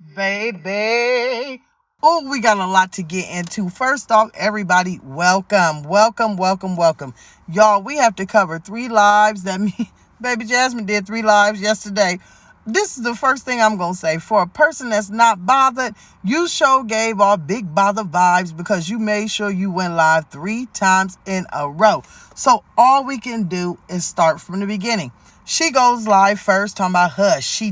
baby. Oh, we got a lot to get into. First off, everybody, welcome, welcome, welcome, welcome. Y'all, we have to cover 3 lives that me, baby Jasmine did 3 lives yesterday. This is the first thing I'm going to say. For a person that's not bothered, you sure gave off big bother vibes because you made sure you went live 3 times in a row. So all we can do is start from the beginning. She goes live first talking about Hush.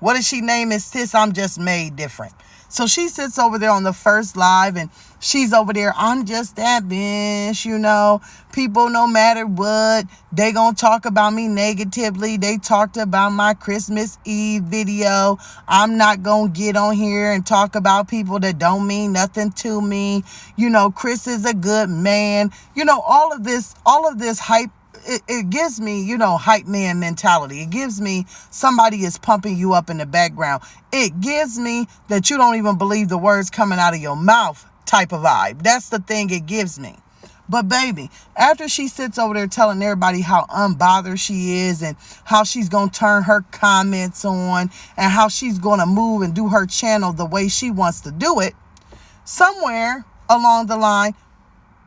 What did she name it? Sis, I'm just made different. So she sits over there on the first live and she's over there. I'm just that bitch, People, no matter what, they gonna talk about me negatively. They talked about my Christmas Eve video. I'm not gonna get on here and talk about people that don't mean nothing to me. Chris is a good man. All of this hype. It gives me, hype man mentality. It gives me somebody is pumping you up in the background. It gives me that you don't even believe the words coming out of your mouth type of vibe. That's the thing it gives me. But baby, after she sits over there telling everybody how unbothered she is and how she's going to turn her comments on and how she's going to move and do her channel the way she wants to do it, somewhere along the line,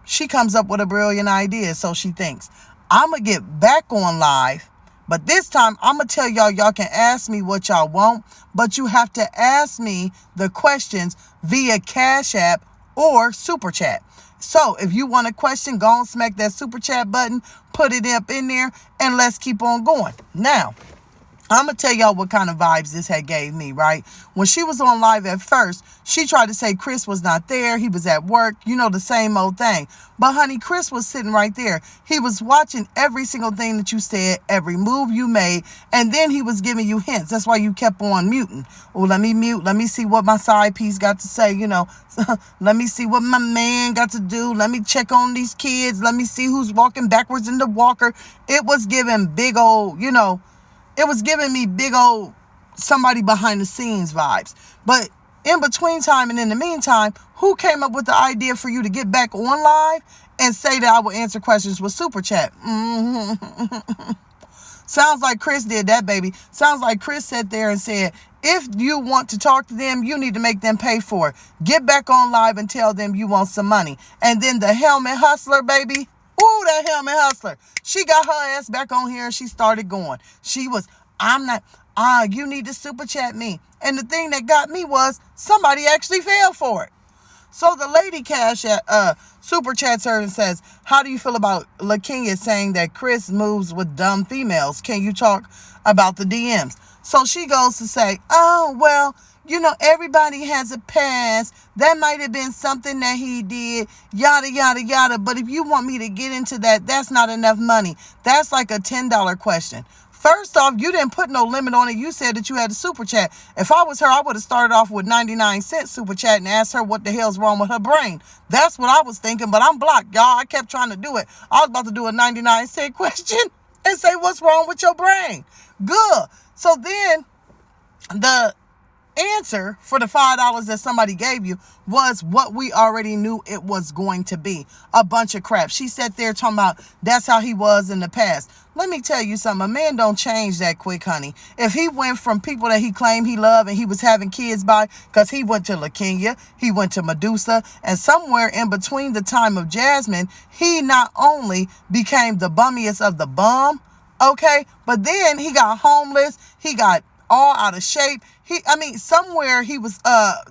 she comes up with a brilliant idea. So she thinks, I'm going to get back on live, but this time I'm going to tell y'all can ask me what y'all want, but you have to ask me the questions via Cash App or Super Chat. So if you want a question, go and smack that Super Chat button, put it up in there, and let's keep on going. Now, I'm going to tell y'all what kind of vibes this had gave me, right? When she was on live at first, she tried to say Chris was not there. He was at work. The same old thing. But honey, Chris was sitting right there. He was watching every single thing that you said, every move you made, and then he was giving you hints. That's why you kept on muting. Oh, let me mute. Let me see what my side piece got to say, Let me see what my man got to do. Let me check on these kids. Let me see who's walking backwards in the walker. It was giving big old, it was giving me big old somebody behind the scenes vibes. But in between time and in the meantime, who came up with the idea for you to get back on live and say that I will answer questions with Super Chat? Sounds like Chris did that, baby. Sounds like Chris sat there and said, if you want to talk to them, you need to make them pay for it. Get back on live and tell them you want some money. And then the helmet hustler, baby. Ooh, that helmet hustler. She got her ass back on here and she started going. You need to Super Chat me. And the thing that got me was somebody actually fell for it. So the lady Super Chats her and says, how do you feel about LaKenya saying that Chris moves with dumb females? Can you talk about the DMs? So she goes to say, oh, well, everybody has a past. That might have been something that he did, yada, yada, yada. But if you want me to get into that, that's not enough money. That's like a $10 question. First off, you didn't put no limit on it. You said that you had a Super Chat. If I was her, I would have started off with 99-cent Super Chat and asked her what the hell's wrong with her brain. That's what I was thinking, but I'm blocked, y'all. I kept trying to do it. I was about to do a 99-cent question and say, what's wrong with your brain? Good. So then the answer for the $5 that somebody gave you was what we already knew it was going to be. A bunch of crap. She sat there talking about that's how he was in the past. Let me tell you something. A man don't change that quick, honey. If he went from people that he claimed he loved and he was having kids by, because he went to LaKenya, he went to Medusa, and somewhere in between the time of Jasmine, he not only became the bummiest of the bum, okay, but then he got homeless, he got all out of shape. Somewhere he was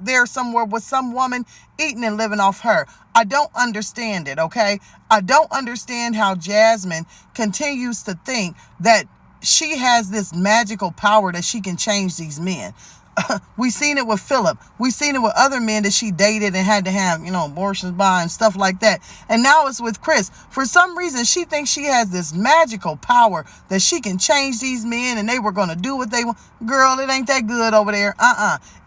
there somewhere with some woman eating and living off her. I don't understand it, okay? I don't understand how Jasmine continues to think that she has this magical power that she can change these men. We seen it with Philip. We seen it with other men that she dated and had to have, abortions by and stuff like that. And now it's with Chris. For some reason, she thinks she has this magical power that she can change these men and they were going to do what they want. Girl, it ain't that good over there.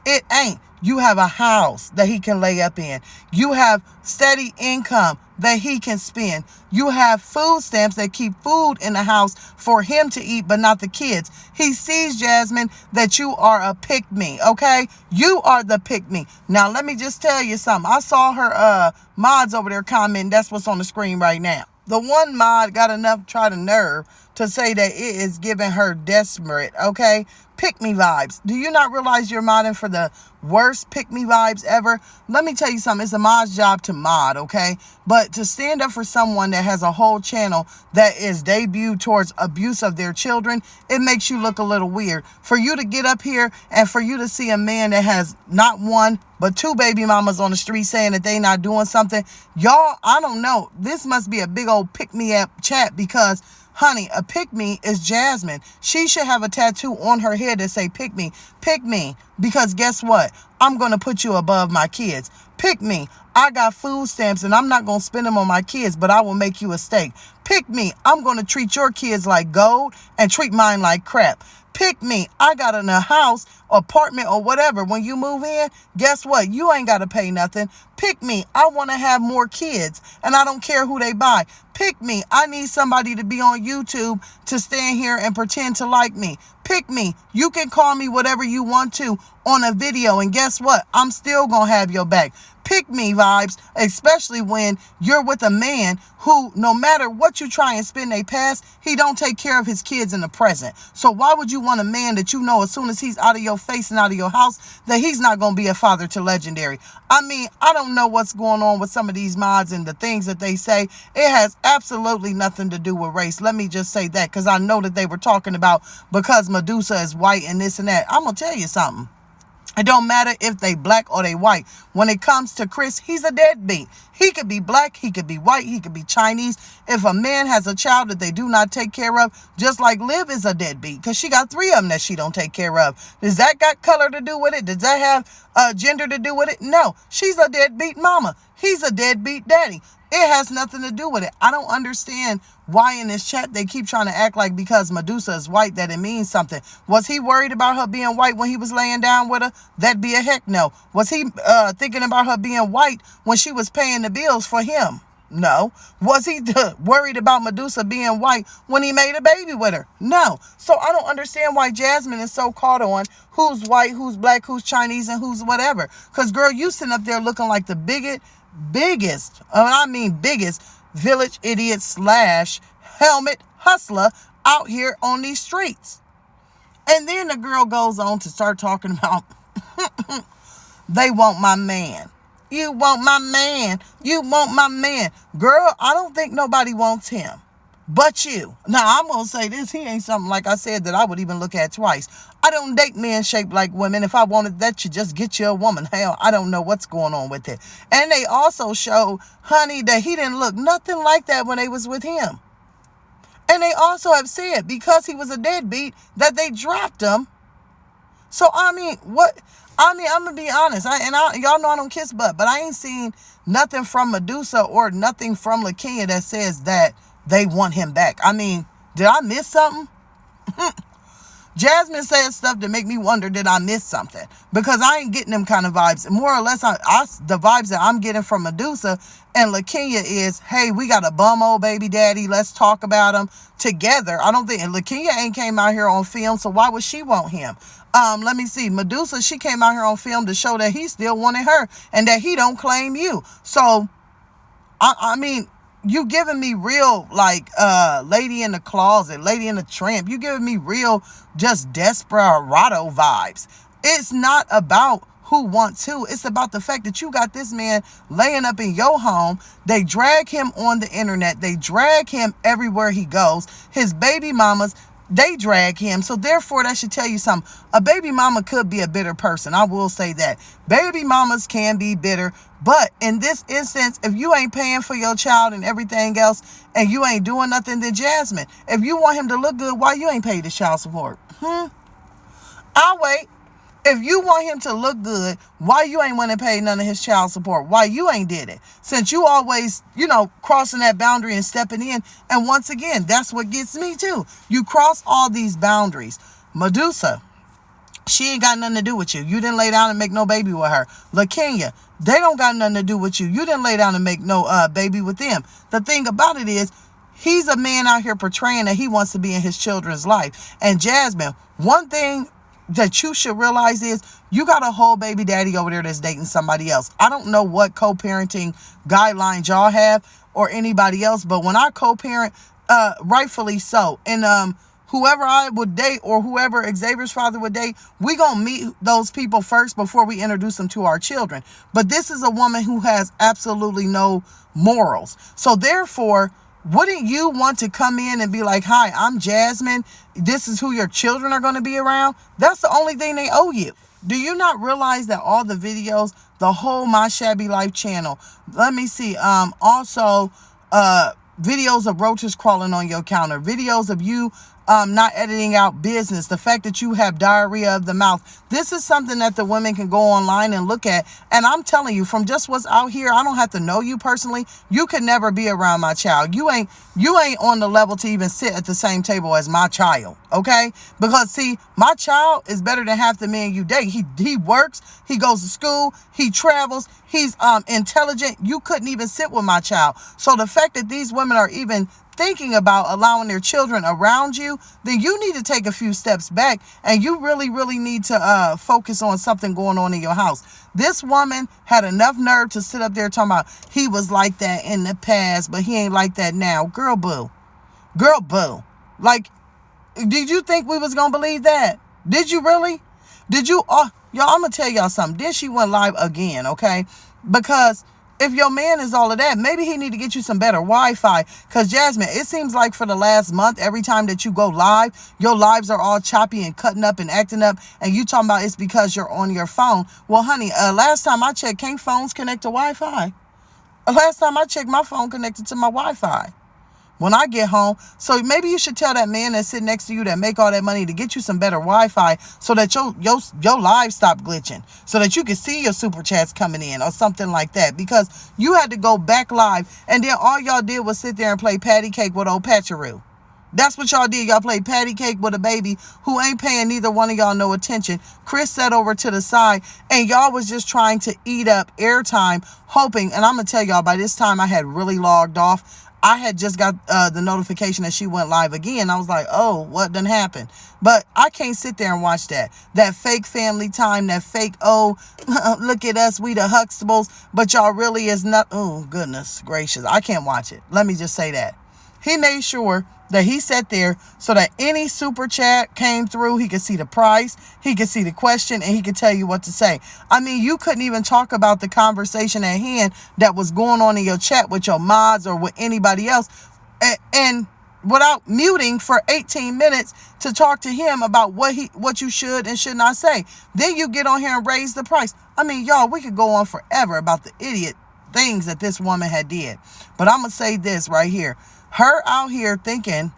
It ain't. You have a house that he can lay up in. You have steady income that he can spend. You have food stamps that keep food in the house for him to eat, but not the kids. He sees, Jasmine, that you are a pick-me, okay? You are the pick-me. Now, let me just tell you something. I saw her mods over there commenting. That's what's on the screen right now. The one mod got enough nerve to say that it is giving her desperate, okay? Pick me vibes. Do you not realize you're modding for the worst pick-me vibes ever. Let me tell you something. It's a mod's job to mod, okay? But to stand up for someone that has a whole channel that is debuted towards abuse of their children, it makes you look a little weird. For you to get up here and for you to see a man that has not one, but 2 baby mamas on the street saying that they not doing something, y'all, I don't know. This must be a big old pick-me-up chat because, honey, a pick-me is Jasmine. She should have a tattoo on her head that say pick me. Pick me. Because guess what? I'm going to put you above my kids. Pick me. I got food stamps and I'm not going to spend them on my kids, but I will make you a steak. Pick me. I'm going to treat your kids like gold and treat mine like crap. Pick me. I got in a house, apartment, or whatever. When you move in, guess what? You ain't got to pay nothing. Pick me. I want to have more kids, and I don't care who they buy. Pick me. I need somebody to be on YouTube to stand here and pretend to like me. Pick me. You can call me whatever you want to on a video, and guess what? I'm still going to have your back. Pick me vibes, especially when you're with a man who, no matter what you try and spin they past, he don't take care of his kids in the present. So why would you want a man that you know as soon as he's out of your face and out of your house that he's not going to be a father to Legendary? I mean, I don't know what's going on with some of these mods and the things that they say. It has absolutely nothing to do with race. Let me just say that because I know that they were talking about because Medusa is white and this and that. I'm going to tell you something. It don't matter if they black or they white. When it comes to Chris, he's a deadbeat. He could be black, he could be white, he could be Chinese. If a man has a child that they do not take care of, just like Liv is a deadbeat, because she got 3 of them that she don't take care of. Does that got color to do with it? Does that have gender to do with it? No. She's a deadbeat mama. He's a deadbeat daddy. It has nothing to do with it. I don't understand why in this chat they keep trying to act like because Medusa is white that it means something. Was he worried about her being white when he was laying down with her? That'd be a heck no. Was he thinking about her being white when she was paying the bills for him? No. Was he worried about Medusa being white when he made a baby with her? No. So I don't understand why Jasmine is so caught on who's white, who's black, who's Chinese, and who's whatever. Because, girl, you sitting up there looking like the biggest village idiot / helmet hustler out here on these streets. And then the girl goes on to start talking about they want my man. You want my man. You want my man. Girl, I don't think nobody wants him but you. Now, I'm going to say this. He ain't something, like I said, that I would even look at twice. I don't date men shaped like women. If I wanted that, you just get you a woman. Hell, I don't know what's going on with it. And they also showed, honey, that he didn't look nothing like that when they was with him. And they also have said, because he was a deadbeat, that they dropped him. So, I mean, what? I mean, I'm going to be honest. Y'all know I don't kiss butt, but I ain't seen nothing from Medusa or nothing from LaKenya that says that they want him back. I mean, did I miss something? Jasmine said stuff that make me wonder, did I miss something? Because I ain't getting them kind of vibes. More or less, the vibes that I'm getting from Medusa and LaKenya is, hey, we got a bum old baby daddy. Let's talk about him together. I don't think, and LaKenya ain't came out here on film, so why would she want him? Let me see. Medusa, she came out here on film to show that he still wanted her and that he don't claim you. So, I mean, you giving me real, like, Lady in the Closet, Lady in the Tramp. You giving me real, just desperado vibes. It's not about who wants who. It's about the fact that you got this man laying up in your home. They drag him on the internet. They drag him everywhere he goes. His baby mamas, they drag him. So therefore, that should tell you something. A baby mama could be a bitter person. I will say that. Baby mamas can be bitter. But in this instance, if you ain't paying for your child and everything else, and you ain't doing nothing, then Jasmine, if you want him to look good, why you ain't paid his child support? I'll wait. If you want him to look good, why you ain't want to pay none of his child support? Why you ain't did it? Since you always, crossing that boundary and stepping in. And once again, that's what gets me too. You cross all these boundaries. Medusa, she ain't got nothing to do with you. You didn't lay down and make no baby with her. LaKenya, they don't got nothing to do with you. You didn't lay down and make no baby with them. The thing about it is, he's a man out here portraying that he wants to be in his children's life. And Jasmine, one thing that you should realize is you got a whole baby daddy over there that's dating somebody else. I don't know what co-parenting guidelines y'all have or anybody else, but when I co-parent, rightfully so. And whoever I would date or whoever Xavier's father would date, we gonna meet those people first before we introduce them to our children. But this is a woman who has absolutely no morals. So therefore, wouldn't you want to come in and be like, hi, I'm Jasmine. This is who your children are going to be around? That's the only thing they owe you. Do you not realize that all the videos, the whole My Shabby Life channel, let me see, also videos of roaches crawling on your counter, videos of you not editing out business, the fact that you have diarrhea of the mouth. This is something that the women can go online and look at. And I'm telling you, from just what's out here, I don't have to know you personally. You could never be around my child. You ain't on the level to even sit at the same table as my child, okay? Because see, my child is better than half the men you date. He works, he goes to school, he travels, he's intelligent. You couldn't even sit with my child. So the fact that these women are even thinking about allowing their children around you, then you need to take a few steps back, and you really, really need to focus on something going on in your house. This woman had enough nerve to sit up there talking about he was like that in the past, but he ain't like that now. Girl, boo. Girl, boo. Like, did you think we was gonna believe that? Did you really? Did you? Y'all, I'm gonna tell y'all something. Then she went live again, okay? Because if your man is all of that, maybe he need to get you some better Wi-Fi. Because, Jasmine, it seems like for the last month, every time that you go live, your lives are all choppy and cutting up and acting up. And you talking about it's because you're on your phone. Well, honey, last time I checked, can't phones connect to Wi-Fi? Last time I checked, my phone connected to my Wi-Fi when I get home. So maybe you should tell that man that's sitting next to you that make all that money to get you some better Wi-Fi so that your live stop glitching, so that you can see your super chats coming in or something like that. Because you had to go back live, and then all y'all did was sit there and play patty cake with old Patcheroo. That's what y'all did. Y'all played patty cake with a baby who ain't paying neither one of y'all no attention. Chris sat over to the side, and y'all was just trying to eat up airtime, hoping, and I'm going to tell y'all, by this time I had really logged off. I had just got the notification that she went live again. I was like, oh, what done happened? But I can't sit there and watch that. That fake family time, that fake, oh, look at us, we the Huxtables, but y'all really is not, oh, goodness gracious. I can't watch it. Let me just say that. He made sure that he sat there so that any super chat came through, he could see the price, he could see the question, and he could tell you what to say. I mean, you couldn't even talk about the conversation at hand that was going on in your chat with your mods or with anybody else, and without muting for 18 minutes to talk to him about what you should and should not say. Then you get on here and raise the price. I mean, y'all, we could go on forever about the idiot things that this woman had did. But I'm going to say this right here. Her out here thinking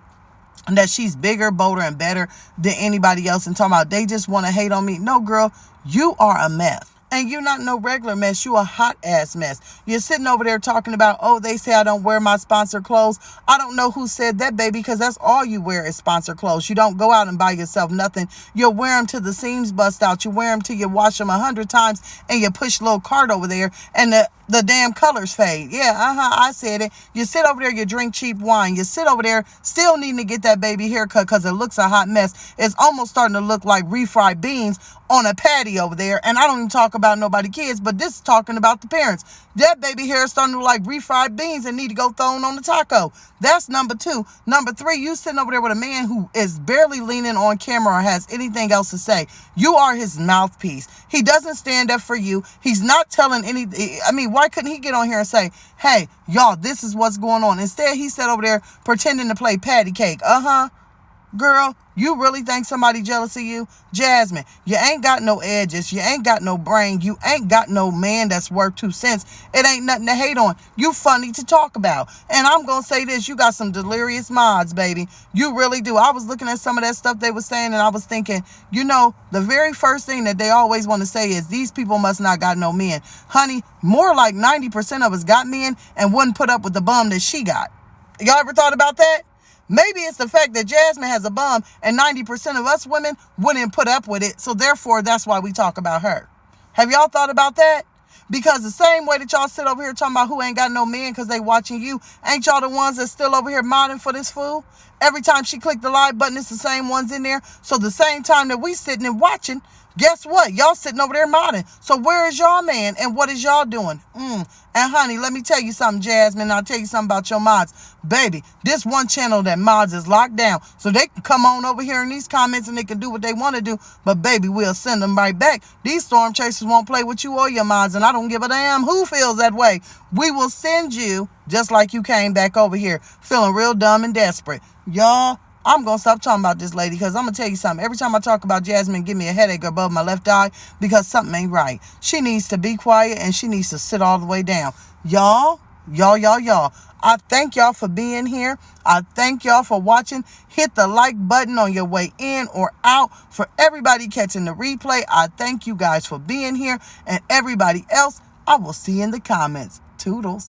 that she's bigger, bolder, and better than anybody else and talking about they just want to hate on me. No, girl, you are a mess. And you're not no regular mess. You a hot ass mess. You're sitting over there talking about, oh, they say I don't wear my sponsor clothes. I don't know who said that, baby, because that's all you wear is sponsor clothes. You don't go out and buy yourself nothing. You'll wear them till the seams bust out. You wear them till you wash them 100 times and you push a little cart over there and the damn colors fade. Yeah, I said it. You sit over there, you drink cheap wine. You sit over there still needing to get that baby haircut because it looks a hot mess. It's almost starting to look like refried beans on a patty over there. And I don't even talk about nobody kids, but this is talking about the parents. That baby hair is starting to look like refried beans and need to go thrown on the taco. That's number 2. Number 3, you sitting over there with a man who is barely leaning on camera or has anything else to say. You are his mouthpiece. He doesn't stand up for you. He's not telling anything. I mean, why couldn't he get on here and say, hey, y'all, this is what's going on? Instead, he sat over there pretending to play patty cake. Girl, you really think somebody jealous of you? Jasmine, you ain't got no edges. You ain't got no brain. You ain't got no man that's worth 2 cents. It ain't nothing to hate on. You funny to talk about. And I'm going to say this. You got some delirious mods, baby. You really do. I was looking at some of that stuff they were saying, and I was thinking, you know, the very first thing that they always want to say is these people must not got no men. Honey, more like 90% of us got men and wouldn't put up with the bum that she got. Y'all ever thought about that? Maybe it's the fact that Jasmine has a bum and 90% of us women wouldn't put up with it. So therefore, that's why we talk about her. Have y'all thought about that? Because the same way that y'all sit over here talking about who ain't got no men because they watching you, ain't y'all the ones that still over here modding for this fool? Every time she click the live button, it's the same ones in there. So the same time that we sitting and watching, Guess what? Y'all sitting over there modding. So where is y'all man and what is y'all doing? And honey, let me tell you something, Jasmine. I'll tell you something about your mods. Baby, this one channel that mods is locked down. So they can come on over here in these comments and they can do what they want to do. But baby, we'll send them right back. These storm chasers won't play with you or your mods. And I don't give a damn who feels that way. We will send you just like you came back over here feeling real dumb and desperate. Y'all, I'm going to stop talking about this lady because I'm going to tell you something. Every time I talk about Jasmine, give me a headache above my left eye because something ain't right. She needs to be quiet and she needs to sit all the way down. Y'all, I thank y'all for being here. I thank y'all for watching. Hit the like button on your way in or out. For everybody catching the replay, I thank you guys for being here. And everybody else, I will see you in the comments. Toodles.